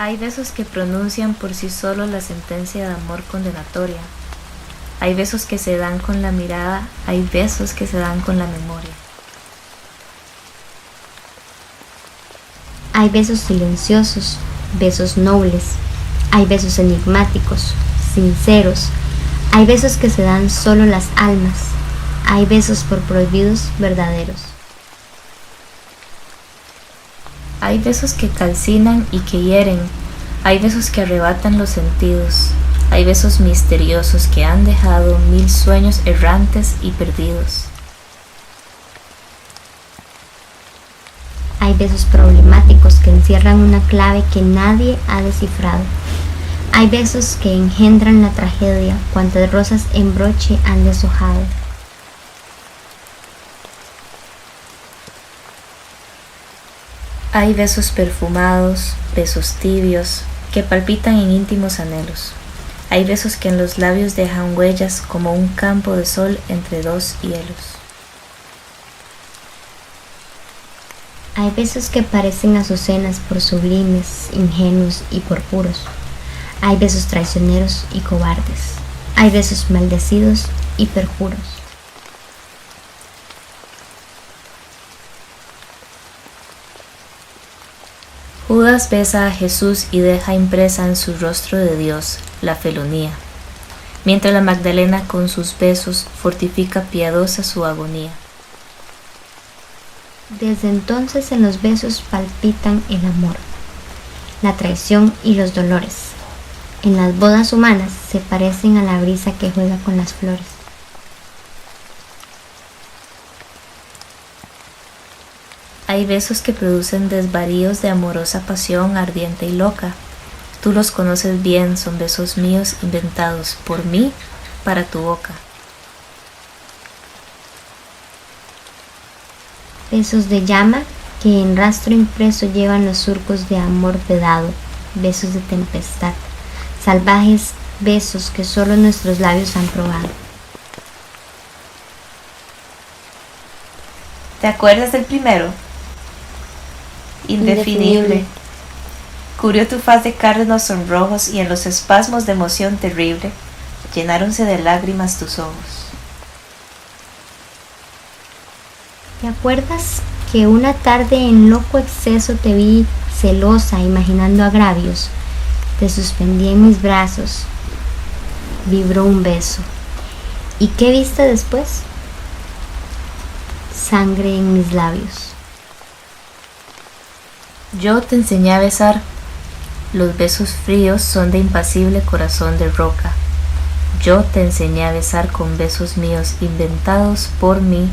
Hay besos que pronuncian por sí solos la sentencia de amor condenatoria. Hay besos que se dan con la mirada, hay besos que se dan con la memoria. Hay besos silenciosos, besos nobles, hay besos enigmáticos, sinceros, hay besos que se dan solo las almas, hay besos por prohibidos verdaderos. Hay besos que calcinan y que hieren, hay besos que arrebatan los sentidos, hay besos misteriosos que han dejado 1000 sueños errantes y perdidos. Hay besos problemáticos que encierran una clave que nadie ha descifrado. Hay besos que engendran la tragedia, cuantas rosas en broche han deshojado. Hay besos perfumados, besos tibios, que palpitan en íntimos anhelos. Hay besos que en los labios dejan huellas como un campo de sol entre dos hielos. Hay besos que parecen azucenas por sublimes, ingenuos y por puros. Hay besos traicioneros y cobardes. Hay besos maldecidos y perjuros. Judas besa a Jesús y deja impresa en su rostro de Dios la felonía, mientras la Magdalena con sus besos fortifica piadosa su agonía. Desde entonces en los besos palpitan el amor, la traición y los dolores. En las bodas humanas se parecen a la brisa que juega con las flores. Hay besos que producen desvaríos de amorosa pasión ardiente y loca. Tú los conoces bien, son besos míos inventados por mí para tu boca. Besos de llama que en rastro impreso llevan los surcos de amor vedado, besos de tempestad, salvajes besos que solo nuestros labios han probado. ¿Te acuerdas del primero? Indefinible. Cubrió tu faz de carnos sonrojos y en los espasmos de emoción terrible llenáronse de lágrimas tus ojos. ¿Te acuerdas que una tarde en loco exceso te vi celosa imaginando agravios? Te suspendí en mis brazos, vibró un beso. ¿Y qué viste después? Sangre en mis labios. Yo te enseñé a besar. Los besos fríos son de impasible corazón de roca. Yo te enseñé a besar con besos míos inventados por mí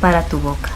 para tu boca.